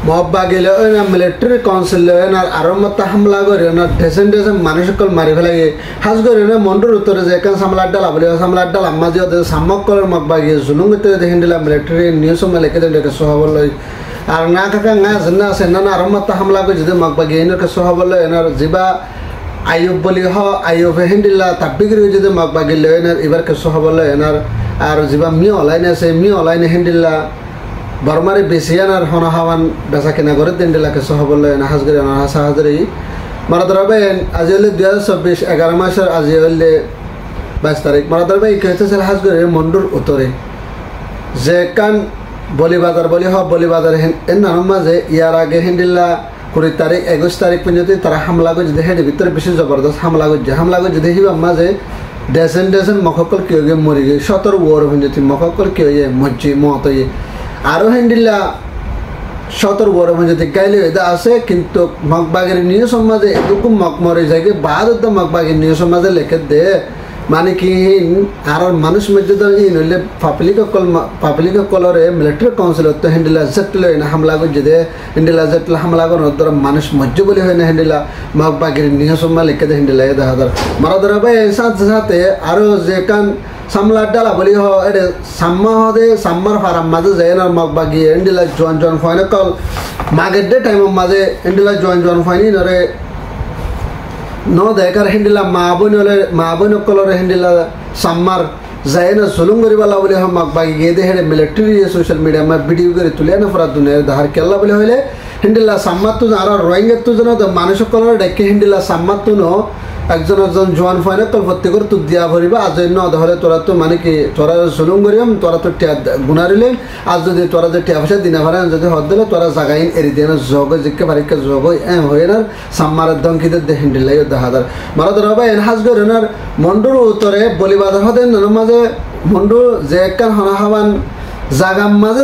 মহব্বাগিলে ওই না military council না আরো মত হামলা করে না ঠেসেন ঠেসেন মানুষ সকল মারি ফেলাই হাজ করে না মন্ডুর উত্তরে যে কান সামলার ডাল বলে সামলার ডাল আম্মা যে ওদের সামক কলার মহব্বাগি জুলুম করতে দেখেন দিলা মিলিটারি নিউজ সময় লিখে দিলে সহবল আর না কাকা না জানা আছে না আরো মত হামলা করে যদি মহব্বাগি এনার সহবল এনার জিবা আইয়ুব বলি হ আইয়ুব হিন্দিলা তাব্বিগির যদি মহব্বাগি এনার এবার সহবল এনার আর জিবা মি অলাইনে আছে মি অলাইনে হিন্দিলা বর্মারে বেশিয়ানার হনা হাওয়ান বেচা কিনা করে দিন দিলাকে সহবলে হাজ করে হাসা হাজারি মারাদর ভাই আজি হলে 2024 11 মাসের আজি হলে 22 তারিখ মারাদর ভাই কইতেছিল হাজ করে মন্ডুর উত্তরে যে কান বলিবাজার বলি হ বলিবাজার এর নাম মাঝে ইয়ার আগে হিন্দিল্লা 20 তারিখ 21 তারিখ পর্যন্ত তারা হামলা করে যদি হেডে ভিতরে বেশি জবরদস্ত হামলা করে যদি হিবা মাঝে ডেসেন মখকল কেউ গে মরি গে 17 ওর পর্যন্ত মখকল কেউ মজ্জি মত আরো হিন্দিল্লা 17 বড় মধ্যে গাইলে এটা আছে কিন্তু মগবাগের নিয়ে সমাজে এরকম মকমরে যায় বাদ মগবাগের নিয়ে সমাজে লেখে দে মানে কি আর মানুষ মধ্যে নইলে পাবলিক কলরে মিলিটারি কাউন্সিল তো হিন্দিলা জেটলে হামলা করছে দে হিন্দিলা জেটলে হামলা করার ধর মানুষ মজ্জ বলে হয় না হিন্দিলা মগবাগের নিয়ে সমা লেখে দে হিন্দিলা এ দেখা ধর মারা ধরা ভাই সাথে সাথে আরো যে কান সামলার ডালা বলি হ এটা সাম্মা হদে সাম্মার ফারাম মাঝে যায় না মগবাগি এন্ডিলা জন ফাইনে কল মাগের ডে টাইমের মাঝে এন্ডিলা জন ফাইনি নরে ন দেখার হিন্দিলা মা বোন কলরে হিন্দিলা সাম্মার যায় না জুলুম করিবালা বলি হ মগবাগি গিয়ে দে হেডে মিলিটারি সোশ্যাল মিডিয়া মা ভিডিও করে তুলে না পুরা দুনিয়ার ধার কেল্লা বলে হইলে হিন্দিলা সাম্মার তো আর রোহিঙ্গার তো যেন মানুষ কলরে ডেকে হিন্দিলা সাম্মার তো ন একজন জোয়ান ফাইনে কল ভর্তি করে তুই দিয়া ভরিবা আজ ন ধরে তোরা তো মানে কি তোরা জুলুম করিম তোরা তো টিয়া গুনারিলে আজ যদি তোরা যে টিয়া পয়সা দিনা ভাড়া যদি হদ দিলে তোরা জাগাইন এরি দিয়ে না যোগ জিকে বারিকে যোগ হয়ে না সাম্মারের দঙ্কিতে দেখেন দিলাই দেখা দার মারা ধর ভাই এনহাজ করে না মন্ডুর উত্তরে বলিবাজার হতে মাঝে মন্ডু যে একখান হনা হাবান জাগাম মাঝে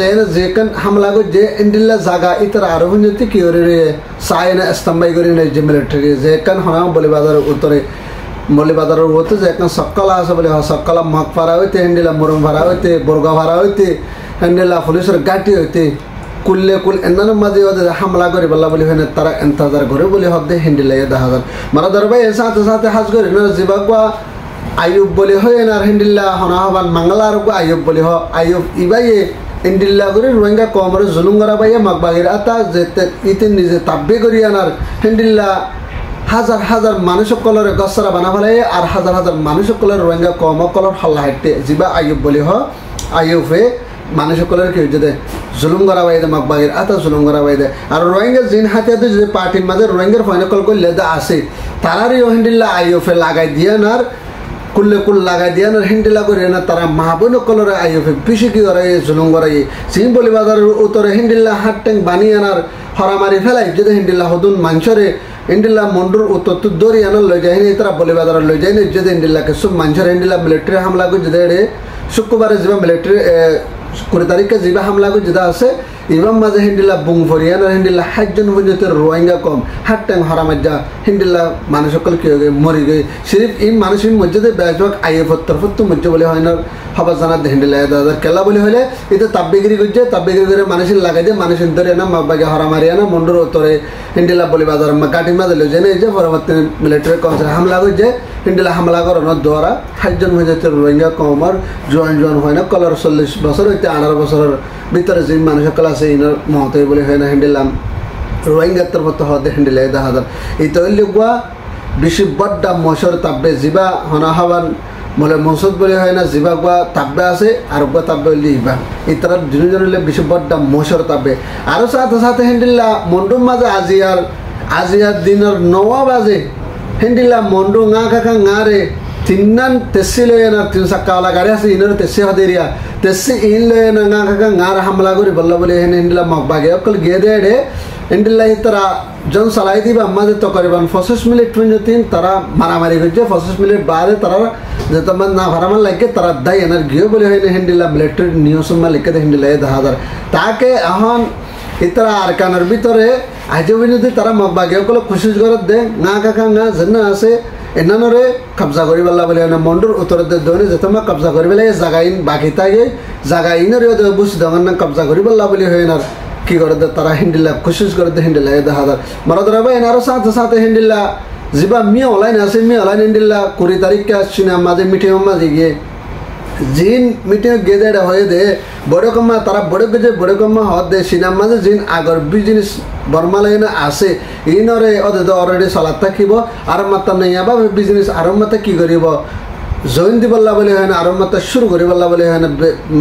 যায় না যে কান হামলা করে যে ইন্ডিল্লা জাগা ইতার আরো যদি কি করে চাই না স্তম্ভাই করে নেই যে মিলিটারি যে কান হনা বলিবাজার উত্তরে বলিবাজারের উত্তরে যে কান সকালা আছে বলে সকালা মগ ভাড়া হইতে হিন্দিলা মুরম ভাড়া হইতে বর্গা ভাড়া হইতে হিন্দিলা পুলিশের গাড়ি হইতে কুললে এনার মাঝে ওদের হামলা করে বলা বলি হয় না তারা এন্তজার করে বলে হদ হিন্দিলা দেখা যান মারা ধরবাই এর সাথে সাথে হাজ করে না জিবাগুয়া আইয়ুব বলি হয় না হিন্দিল্লা হনা হবান মাংলার আইয়ুব বলি হ আইয়ুব ইবাইয়ে ইন্ডিল্লা করে রোহিঙ্গা কমরে জুলুম করা বাইয়ে মগবাগির আতা যেতে ইতে নিজে তাব্বে করি আনার হিন্দিল্লা হাজার মানুষ কলরে গছরা বানা ফেলে আর হাজার মানুষ কলর রোহিঙ্গা কম কলর হাল্লা হাঁটতে যিবা আইয়ুব বলি হ আইয়ুবে মানুষ কলর কি হয়েছে জুলুম করা বাই দে মগবাগির আতা জুলুম করা বাই দে আর রোহিঙ্গা জিন হাতিয়াতে যদি পার্টির মাঝে রোহিঙ্গার ফাইনে কল করলে আছে তারারই হিন্দিল্লা আইয়ুফে লাগাই দিয়ে নার কুল লাগাই দিয়ে না হিন্দিলা করে না তারা মাহবুন কলরে আইয়ুফে বেশি কি করে জুলুম করে সিং বলিবাজারের উত্তরে হিন্দিল্লা হাট ট্যাঙ্ক বানিয়ে আনার হরামারি ফেলাই যদি হিন্দিল্লা হদুন মানুষরে ইন্ডিল্লা মন্ডুর উত্তর তো দৌড়ি আনার লই যায় না তারা বলিবাজার লই যায় না যদি ইন্ডিল্লাকে সব মানুষের হিন্দিল্লা মিলিটারি হামলা করে যদি শুক্রবারে যা মিলিটারি 20 তারিখে যা হামলা করে যেটা আছে ইমাম মাঝে হিন্দিল্লা বুং ফরিয়ানার হিন্দিল্লা 60 জন পর্যন্ত রোহিঙ্গা কম হাট ট্যাং হরামাজ্জা হিন্দিল্লা মানুষ সকল কি হয়ে মরি গই সিরিফ এই মানুষের মধ্যে বেজবাক আইএফ তরফত মধ্যে বলে হয় না হবা জানাত হিন্দিল্লা কেলা বলে হলে এটা তাব্বিগিরি করছে তাব্বিগিরি করে মানুষের লাগাই দিয়ে মানুষের ধরে না মগবাগে হরামারিয়ানা মন্ডুর উত্তরে হিন্দিল্লা বলি বাজার গাড়ির মাঝে লই যায় না এই যে পরবর্তী মিলিটারি কাউন্সিল হামলা করছে হিন্দিল্লা হামলা করানোর দ্বারা 60 জন হয়ে যাচ্ছে রোহিঙ্গা কমর জোয়ান হয় না কলর 40 বছর হইতে 18 বছরের ভিতরে যে মানুষ সকল আছে ইনার মহতে বলে হয় না হিন্দিলাম রোহিঙ্গার তরফত হতে হিন্দিলা দেখা যান এই তৈরি গুয়া বেশি বড্ডা মশর তাব্বে জিবা হনা হবান বলে মসুদ বলে হয় না জিবা গুয়া তাব্বে আছে আর গুয়া তাব্বে হইলে ইবা এই তারা দুজনে বেশি বড্ডা মশর তাব্বে আরো সাথে হিন্দিল্লা মন্ডুর মাঝে আজিয়ার দিনের 9 বাজে হিন্দিল্লা মন্ডু ngা কাকা ngা রে তিন্নান তেসি লয়ে না 3 চাক্কাওয়ালা গাড়ি আছে ইনর তেসি হদেরিয়া তেসি ইন লয়ে না ngা কাকা ngা রে হামলা করে বল্লা বলে হিন্দিল্লা মগবাগে অকল গিয়ে দে ইন্ডিল্লা তারা জন চালাই দিবা আমাদের তো করিবান 25 মিনিট পর্যন্ত তারা মারামারি করছে 25 মিনিট বাদে তারা যে তোমার না ভাড়ামান লাগে তারা দায় এনার গিয়ে বলে হয় না হিন্দিল্লা মিলিটারি নিউজ লিখে দে হিন্দিল্লা 10,000 তাকে এখন ইতারা আরকানের ভিতরে আজ যদি তারা মগবাগে অকল খুশি করে দে ngা কাকা ngা জন্য আছে এনানরে কবজা করি বল্লা বলে না মন্ডুর উত্তর দনে যে তোমার কবজা করি বলে জায়গা ইন বাকি থাকে জায়গা ইনরে বুঝ দঙন না কবজা করি বল্লা বলে হয় না কি করে দে তারা হিন্দিলা কোশিশ করে দে হিন্দিলা দেখা যায় মারাদরা ভাই আরো সাথে সাথে হিন্দিলা জিবা মি অনলাইন আছে মি অনলাইন হিন্দিলা 20 তারিখে আসছি না মাঝে মিটিং মাঝে গিয়ে জিন মিটিং গেদে হয়ে দে বড় কম্মা তারা বড় কম্মা হদ দে সিনাম মাঝে জিন আগর বিজনেস বর্মালাইনা আছে ইনরে অদে অলরেডি চলাত থাকিব আর মাত্র নাই বা বিজনেস আর মাত্র কি করিব জয়েন দিবল্লা বলে হয় না আর মাত্র শুরু করিবল্লা বলে হয় না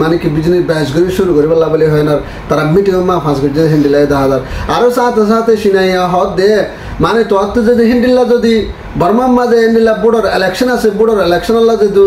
মানে কি বিজনেস ব্যাচ করি শুরু করিবল্লা বলে হয় না তারা মিটিং মা ফাঁস করছে হিন্দিলাই 10,000 আরো সাথে সাথে সিনাইয়া হদ দে মানে তোর তো যদি হিন্দিল্লা যদি বর্মার মাঝে হিন্দিল্লা বোর্ডর ইলেকশন আছে বোর্ডর ইলেকশন যদি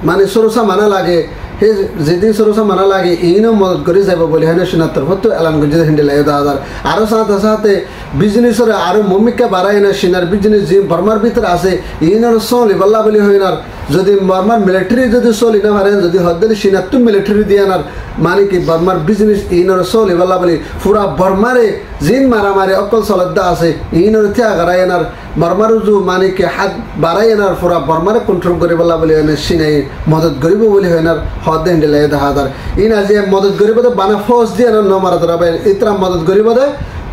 মানে সরসা মানা লাগে সেই যেদিন সরসা মানা লাগে ইনও মদত করে যাব বলে হয় না সিনাত্তর হতো এলান করছে হিন্দিল্লা 10,000 আরো সাথে সাথে বিজনেসের আরো মমিকা বাড়ায় না সিনার বিজনেস যে বর্মার ভিতরে আছে ইনর চলি বল্লা বলে হয় না যদি বর্মার মিলিটারি যদি চলি না পারে যদি হদ্দিন সিনাত্তু মিলিটারি দিয়ে আনার মানে কি বর্মার বিজনেস ইনর চলি বল্লা বলি পুরা বর্মারে জিন মারামারি অকল চলদ্দা আছে ইনর থিয়া গাড়াই আনার বর্মার উজু মানে কি হাত বাড়াই আনার পুরা বর্মারে কন্ট্রোল করে বল্লা বলি হয় না সিনাই মদত করিব বলি হয় না হদ্দে হিন্দিলা 10,000 ইন আজি মদত করিব তো বানা ফোর্স দিয়ে ন মারা ধরা ইতরা মদত করিব দে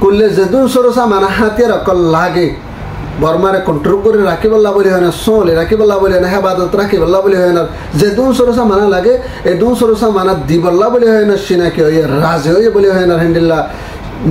করলে যেদুন সরসা মানে হাতিয়ার অকল লাগে বর্মারে কন্ট্রোল করে রাখিবল্লা বলি হয় না চলে রাখিবল্লা বলি হয় না হেবাদত রাখিবল্লা বলি হয় না যেদুন সরসা মানা লাগে এদুন সরসা মানা দিবল্লা বলি হয় না সিনাকি হয়ে রাজে হয়ে বলি হয় না হিন্দিল্লা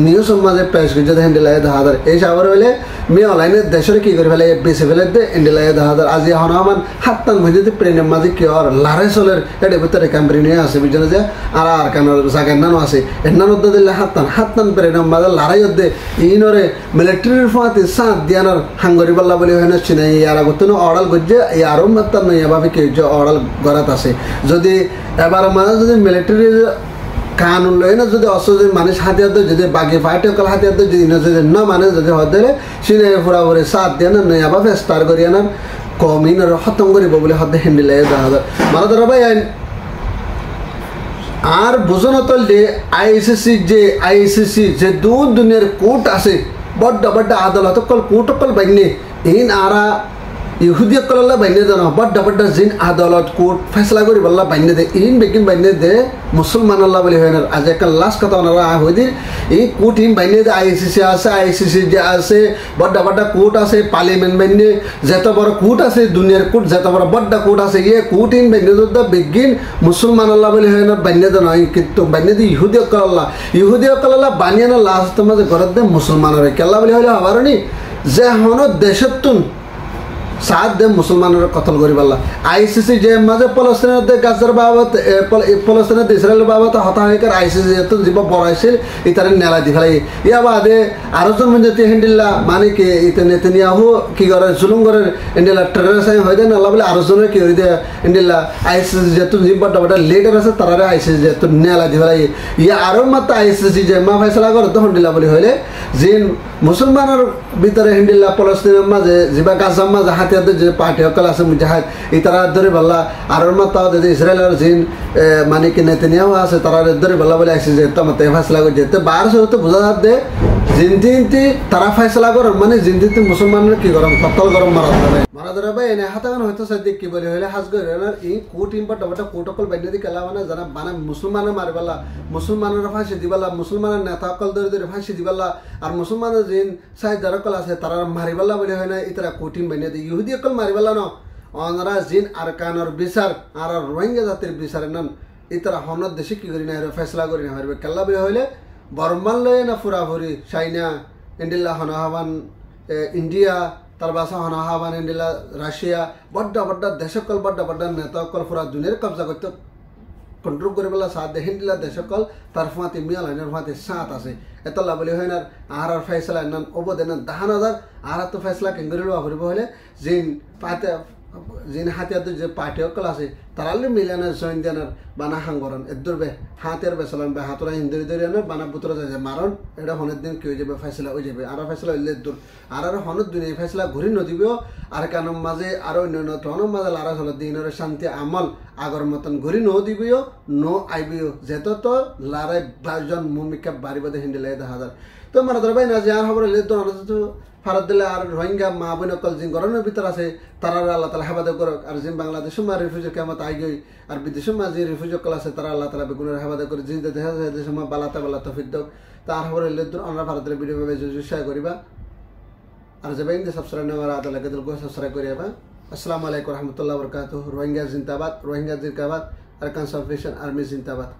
নিউজ মাঝে পেশ করছে হিন্দিলা 10,000 এই সাবর হইলে মি অনলাইনে দেশের কি করে ফেলে বেশি ফেলে দে হিন্দিলা 10,000 আজি হনমান হাত্তান মধ্যে প্রেমের মাঝে কি আর লারে চলের এটা ভিতরে কাম্পানি নিয়ে আছে বুঝছেন যে আর কানোর জায়গার নানো আছে এনার মধ্যে দিলে হাত্তান প্রেমের মাঝে লড়াই দে ইনরে মিলিটারির ফাঁতে সাথ দিয়ানোর হাঙ্গরি বল্লা বলি হয় না চিনাই ইয়ার আগত অর্ডাল করছে আরও মাত্র নয় এভাবে কি অর্ডাল গড়াত আছে যদি এবার মাঝে যদি মিলিটারি কানুন লয় না যদি অসুবিধা মানুষ হাতিয়ার যদি বাকি পার্টি অকল হাতিয়ার যদি যদি ন মানে যদি হতে সিনে ফুরা ফুরে সাথ দিয়ে না নয় আবার ফেস্তার করি আনার কমিন আর খতম করিব বলে হতে হিন্দিলাই 10,000 মানে ধরো ভাই আর বুঝন তল দিয়ে আইসিসি যে দূর দুনিয়ার কোর্ট আছে বড্ড বড্ড আদালত অকল কোর্ট অকল বাইনে ইন আরা ইহুদি অকল বাইনে দেন বড্ড বড্ড জিন আদালত কোর্ট ফেসলা করি বললা বাইনে দে ইন বেকিন বাইনে দে মুসলমান আল্লাহ বলি হয় না আজ একটা লাস্ট কথা ওনারা হয়ে দিন এই কোর্ট ইন বাইনে দে আইসিসি যে আছে বড্ড বড্ড কোর্ট আছে পার্লিমেন্ট বাইনে যত বড় কোর্ট আছে দুনিয়ার কোর্ট যত বড় বড্ড কোর্ট আছে ইয়ে কোর্ট ইন বাইনে দে বেগিন মুসলমান আল্লাহ বলি হয় না বাইনে দে নয় কিন্তু বাইনে দে ইহুদি অকল আল্লাহ বানিয়ে না লাস্ট মাঝে ঘরের দে মুসলমানের কেল্লা বলি হলে হবার নি যে হন দেশের তুন সাত দে মুসলমানের কতল করি পারলা আইসিসি যে মাঝে ফলস্তিনের গাছের বাবদ ফলস্তিনের ইসরায়েলের বাবদ হতাহতার আইসিসি এত জীব বড়াইছিল ইতারে নেলা দি ফেলাই ইয়া বাদে আরো জন মঞ্জতি হেন্ডিল্লা মানে কি ইতে নেতানিয়াহু কি করে জুলুম করে হেন্ডিল্লা টেররিস্ট হয়ে দেন আল্লাহ বলে আরো জনের কি হয়ে দেয় হেন্ডিল্লা আইসিসি যেহেতু জীব বড় বড় লিডার আছে তারারে আইসিসি যেহেতু নেলা দি ফেলাই ইয়া আরো মাত্র আইসিসি যে মা ফেসলা করে তো হেন্ডিল্লা বলি হইলে যে মুসলমানের ভিতরে হেন্ডিল্লা ফলস্তিনের মাঝে যিবা গাজার মাঝে হাতিয়ার যে পার্টি সকল আছে মুজাহিদ এই তারা ধরে বললা আর মাত্র যদি ইসরায়েলের জিন মানে কি নেতানিয়াহু আছে তারা ধরে বললা বলে আসছে যে তোমাতে ফেসলা করে যেতে বার তো বোঝা যাচ্ছে জিনতি তারা ফেসলা করেন মানে জিনতি মুসলমানের কি গরম কতল গরম মারা ধরে ভাই এনে হাতাগান হয়তো সাথে কি বলে হইলে হাজ করে এই কোর্ট ইম্পর্ট ওটা কোর্ট অকল বাইনে দি কেলা মানে জানা মানে মুসলমানের মারিবালা মুসলমানের ফাঁসি দিবালা মুসলমানের নেতা অকল ধরে ফাঁসি দিবালা আর মুসলমানের জিন সাই যারকল আছে তারা মারিবালা বলে হয় না ইতারা কোর্টিন বাইনে দি ইহুদি অকল মারিবালা ন অনরা জিন আর কানর বিচার আর রোহিঙ্গা জাতির বিচার নন ইতারা হনর দেশে কি করি না ফেসলা করি না হারবে কেল্লা বলে হইলে বর্মাল লয় না ফুরাফুরি চাইনা ইন্ডিয়া হনহাবান ইন্ডিয়া তার বাসা হনহাবান ইন্ডিয়া রাশিয়া বড্ড বড্ড দেশকল বড্ড বড্ড নেতাকল ফুরা দুনিয়ার কবজা করতে কন্ট্রোল করে বলা সাথ দেখেন দিলা দেশকল তার ফাঁতে মিয়াল আইনের ফাঁতে সাত আছে এতলা বলি হয় না আর ফেসলা নান অবদান 10,000 আর তো ফেসলা কেঙ্গরিল হরিব হলে জিন পাতে জিন হাতিয়ার যে পার্টি অকল আছে তারালে মিলানের জয়েন দেনার বানা হাঙ্গরন এদুর বে হাতের বেসলাম বে হাতরা হিন্দুরি ধরে আনো বানা বুতরা যায় মারণ এটা হনের দিন কি হয়ে যাবে ফেসলা হয়ে যাবে আর ফেসলা হইলে দূর আর হনের দুনিয়া ফেসলা ঘুরি নদিবেও আর কানোর মাঝে আরো অন্যান্য টনের মাঝে লারা চলে দিনের শান্তি আমল আগর মতন ঘুরি ন দিবিও ন আইবিও যেত তো লারাই 22 জন মুমিকা বাড়ি বাদে হিন্দিলাই 10,000 তো মারা ধরবাই না যে আর খবর হইলে তো ভারত দিলে আর রোহিঙ্গা মা বোন অকল জিন গরমের ভিতর আছে তারা আল্লাহ তালা হেফাজত করক আর জিন বাংলাদেশ রিফিউজি কেমন গই আর বিদেশের মাঝে রিফিউজি কল আছে তারা আল্লাহ তালা বেগুনের হেফাজত করে যে দেশে বালাতে বালা তফিদ দাও তার খবর হইলে আমরা ভারতের ভিডিও ভাবে শেয়ার করিবা আর যাবে ইন্দে সাবস্ক্রাইব নেওয়ার আদালকে দিলকে সাবস্ক্রাইব করিবা আসসালামু আলাইকুম রহমতুল্লাহ বরকাতুহ রোহিঙ্গা জিন্দাবাদ রোহিঙ্গা জিন্দাবাদ আরকান সালভেশন আর্মি জিন্দাবাদ